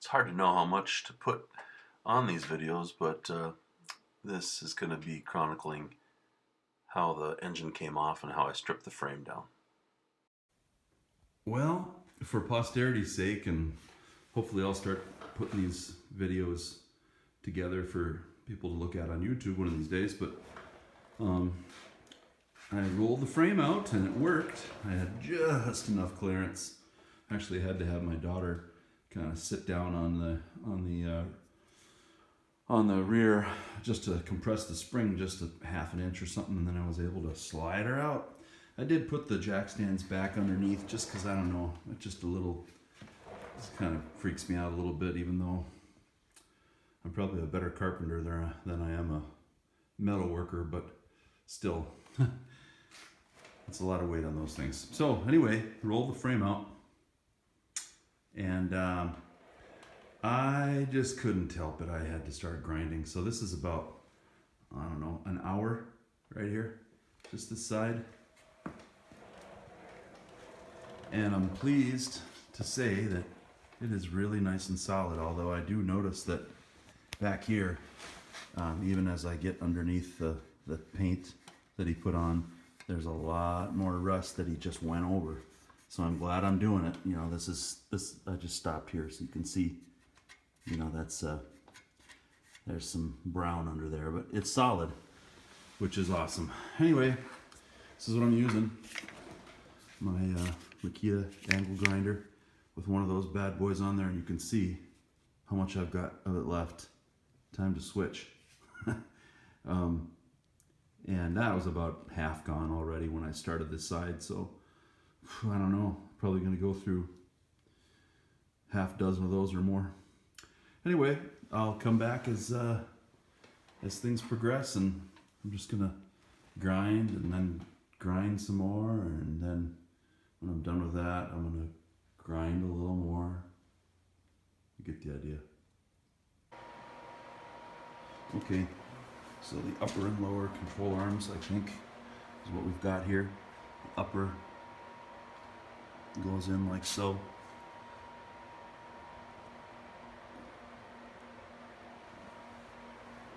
It's hard to know how much to put on these videos, but this is going to be chronicling how the engine came off and how I stripped the frame down. Well, for posterity's sake, and hopefully I'll start putting these videos together for people to look at on YouTube one of these days, but I rolled the frame out and it worked. I had just enough clearance. Actually, I had to have my daughter kind of sit down on the rear just to compress the spring just a half an inch or something, and then I was able to slide her out. I did put the jack stands back underneath just because, I don't know, it kind of freaks me out a little bit, even though I'm probably a better carpenter than I am a metal worker, but still, it's a lot of weight on those things. So anyway, roll the frame out, and I just couldn't help it. I had to start grinding. So this is about, I don't know, an hour right here, just this side. And I'm pleased to say that it is really nice and solid, although I do notice that back here, even as I get underneath the paint that he put on, there's a lot more rust that he just went over. So I'm glad I'm doing it. You know, this I just stopped here so you can see, you know, that's there's some brown under there, but it's solid, which is awesome. Anyway, this is what I'm using. My Makita angle grinder with one of those bad boys on there, and you can see how much I've got of it left. Time to switch. And that was about half gone already when I started this side, so I don't know, probably gonna go through half dozen of those or more. Anyway, I'll come back as things progress, and I'm just gonna grind and then grind some more, and then when I'm done with that, I'm gonna grind a little more. You get the idea. Okay, so the upper and lower control arms, I think, is what we've got here. The upper goes in like so.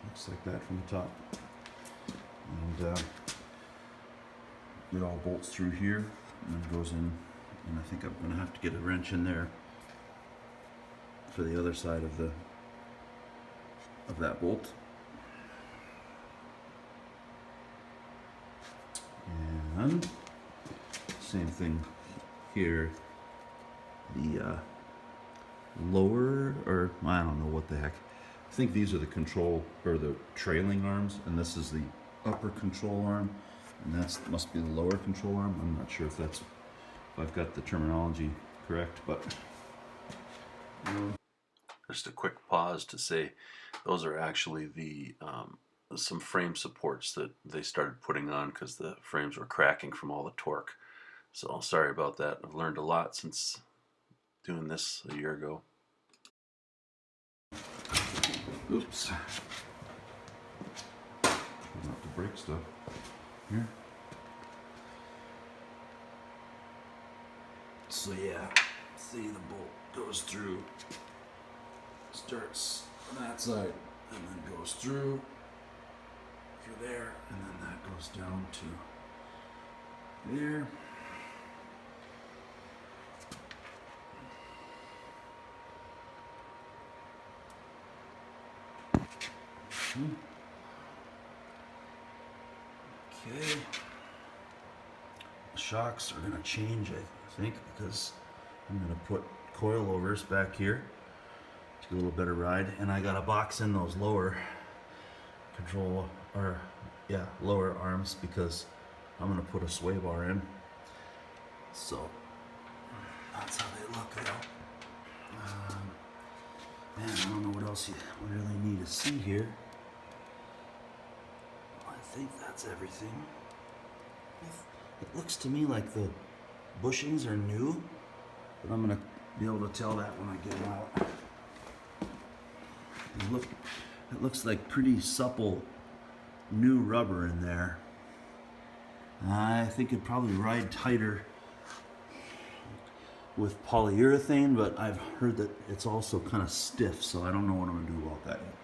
Looks like that from the top. And it all bolts through here and then goes in, and I think I'm going to have to get a wrench in there for the other side of that bolt. And same thing here. The lower, or I don't know what the heck. I think these are the control, or the trailing arms, and this is the upper control arm, and that must be the lower control arm. I'm not sure if I've got the terminology correct, but Just a quick pause to say those are actually the some frame supports that they started putting on because the frames were cracking from all the torque. So sorry about that. I've learned a lot since doing this a year ago. oops. Not to break stuff here. So yeah, see, the bolt goes through, starts on that side, and then goes through there, and then that goes down to there. Okay. The shocks are going to change, I think, because I'm going to put coilovers back here to get a little better ride, and I got to box in those lower control, or yeah, lower arms, because I'm going to put a sway bar in. So that's how they look now. Man, I don't know what else you really need to see here. I think that's everything. It looks to me like the bushings are new, but I'm gonna be able to tell that when I get them out. It looks like pretty supple new rubber in there. I think it'd probably ride tighter with polyurethane, but I've heard that it's also kind of stiff, so I don't know what I'm gonna do about that yet.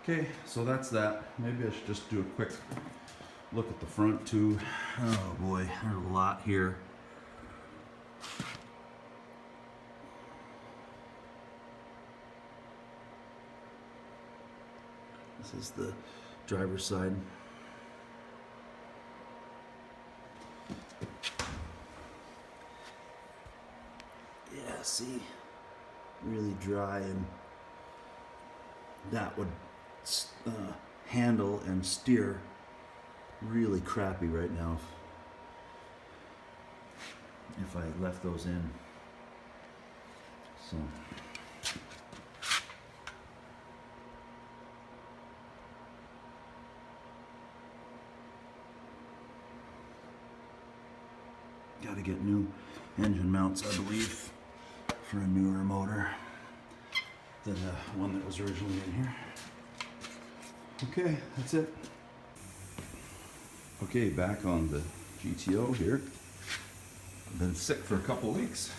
Okay, so that's that. Maybe I should just do a quick look at the front too. Oh boy, there's a lot here. This is the driver's side. Yeah, see, really dry, and that would handle and steer really crappy right now if I left those in. So got to get new engine mounts, I believe, for a newer motor than the one that was originally in here. Okay, that's it. Okay, back on the GTO here. I've been sick for a couple of weeks,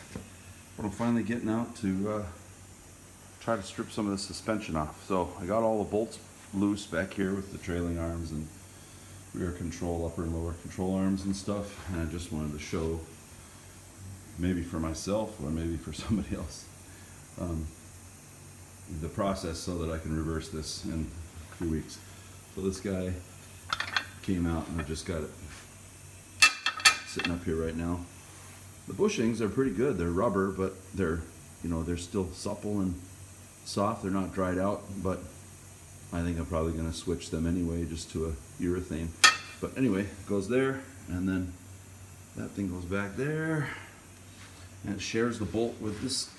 but I'm finally getting out to try to strip some of the suspension off. So I got all the bolts loose back here with the trailing arms and rear control, upper and lower control arms and stuff, and I just wanted to show, maybe for myself or maybe for somebody else, the process so that I can reverse this in 2 weeks. So this guy came out and I just got it sitting up here right now. The bushings are pretty good. They're rubber, but they're, you know, they're still supple and soft. They're not dried out, but I think I'm probably going to switch them anyway, just to a urethane. But anyway, it goes there, and then that thing goes back there, and it shares the bolt with this,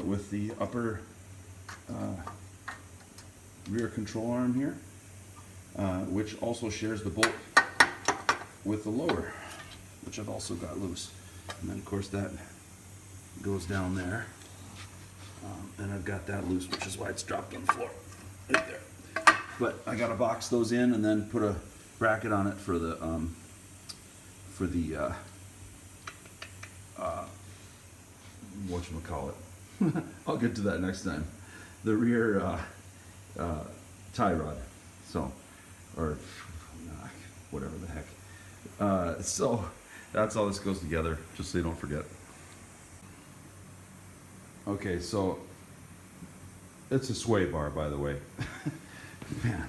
with the upper rear control arm here, which also shares the bolt with the lower, which I've also got loose. And then of course that goes down there, and I've got that loose, which is why it's dropped on the floor right there. But I gotta box those in and then put a bracket on it for the whatchamacallit. I'll get to that next time. The rear tie rod. So, or whatever the heck. So that's how this goes together, just so you don't forget. Okay, so it's a sway bar, by the way. Man,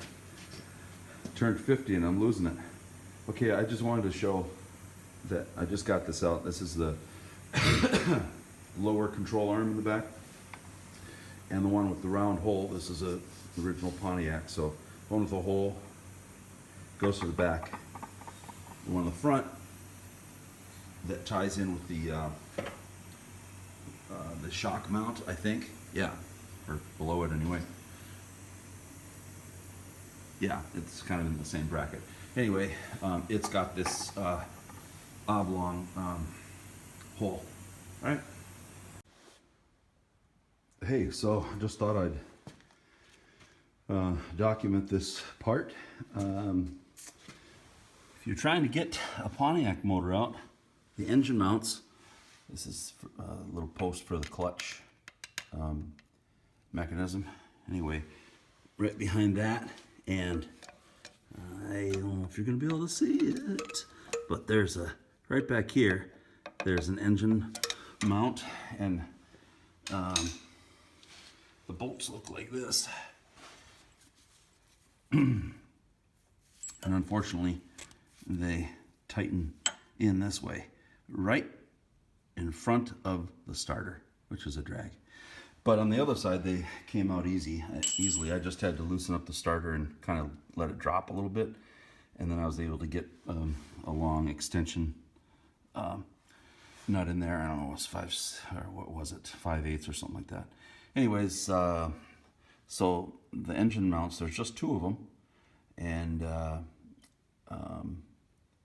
turned 50 and I'm losing it. Okay, I just wanted to show that I just got this out. This is the lower control arm in the back, and the one with the round hole. This is a original Pontiac. So one with the hole goes to the back. The one in the front that ties in with the shock mount, I think. Yeah, or below it anyway. Yeah, it's kind of in the same bracket. Anyway, it's got this oblong hole. All right. Hey, so I just thought I'd document this part. If you're trying to get a Pontiac motor out, the engine mounts, this is a little post for the clutch mechanism. Anyway, right behind that, and I don't know if you're going to be able to see it, but there's a, right back here, there's an engine mount, and the bolts look like this. And unfortunately, they tighten in this way, right in front of the starter, which is a drag. But on the other side, they came out easily. I just had to loosen up the starter and kind of let it drop a little bit. And then I was able to get a long extension nut in there. I don't know, it was 5/8 or something like that. Anyways, so the engine mounts, there's just 2 of them. And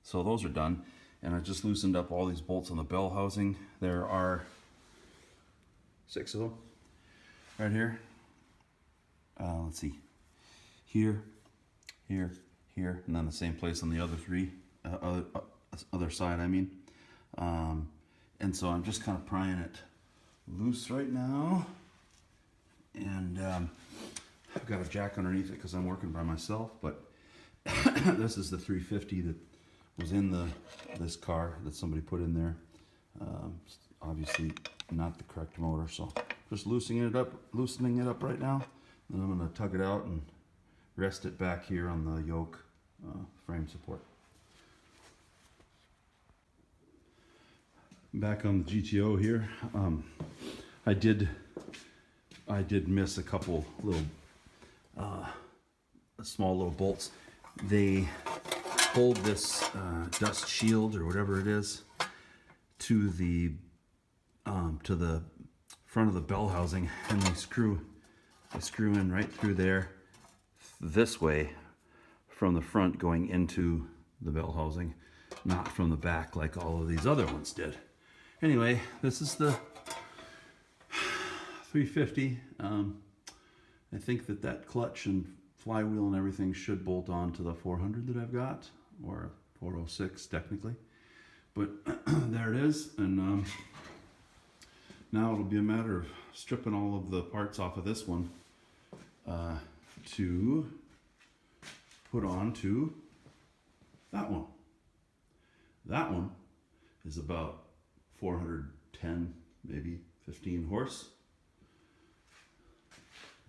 so those are done. And I just loosened up all these bolts on the bell housing. There are 6 of them right here. Let's see, here, here, here, and then the same place on the other 3, other side, I mean. And so I'm just kind of prying it loose right now. And I've got a jack underneath it because I'm working by myself, but this is the 350 that was in this car that somebody put in there. Obviously not the correct motor, so just loosening it up right now. Then I'm going to tug it out and rest it back here on the yoke frame support. Back on the GTO here, I did miss a couple little small little bolts. They hold this dust shield or whatever it is to the front of the bell housing, and they screw in right through there this way from the front going into the bell housing, not from the back like all of these other ones did. Anyway, this is the 350. I think that clutch and flywheel and everything should bolt on to the 400 that I've got, or 406 technically. But there it is, and now it'll be a matter of stripping all of the parts off of this one to put on to that one. That one is about 410, maybe 15 horse.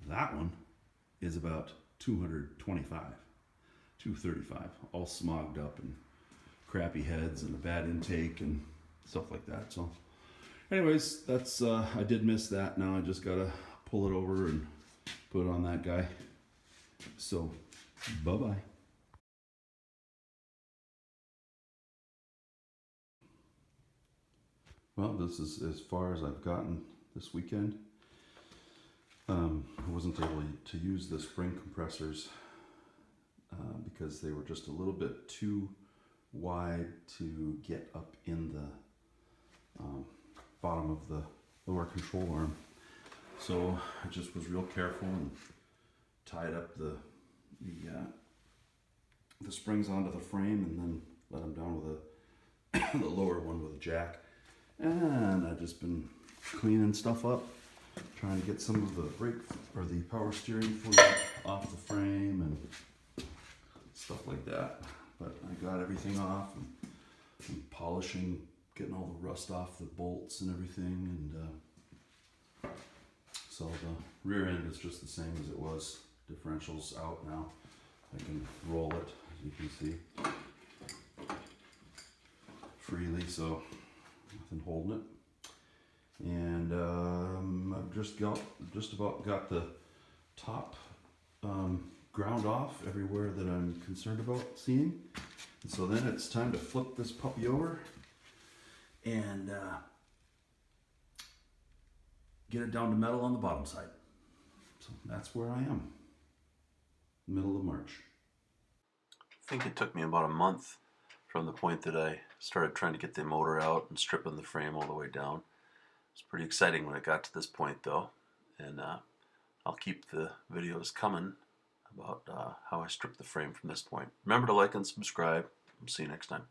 That one is about 225, 235, all smogged up and crappy heads and a bad intake and stuff like that. So anyways, that's I did miss that. Now I just gotta pull it over and put it on that guy. So bye-bye. Well, this is as far as I've gotten this weekend. I wasn't able to use the spring compressors because they were just a little bit too wide to get up in the bottom of the lower control arm. So I just was real careful and tied up the springs onto the frame and then let them down with the lower one with a jack. And I've just been cleaning stuff up, trying to get some of the brake or the power steering fluid off the frame and stuff like that. But I got everything off and I'm polishing, getting all the rust off the bolts and everything. And so the rear end is just the same as it was. Differential's out now. I can roll it, as you can see, freely, so nothing holding it. And I've just about got the top ground off everywhere that I'm concerned about seeing. And so then it's time to flip this puppy over and get it down to metal on the bottom side. So that's where I am, middle of March. I think it took me about a month from the point that I started trying to get the motor out and stripping the frame all the way down. It's pretty exciting when it got to this point though, and I'll keep the videos coming about how I strip the frame from this point. Remember to like and subscribe. I'll see you next time.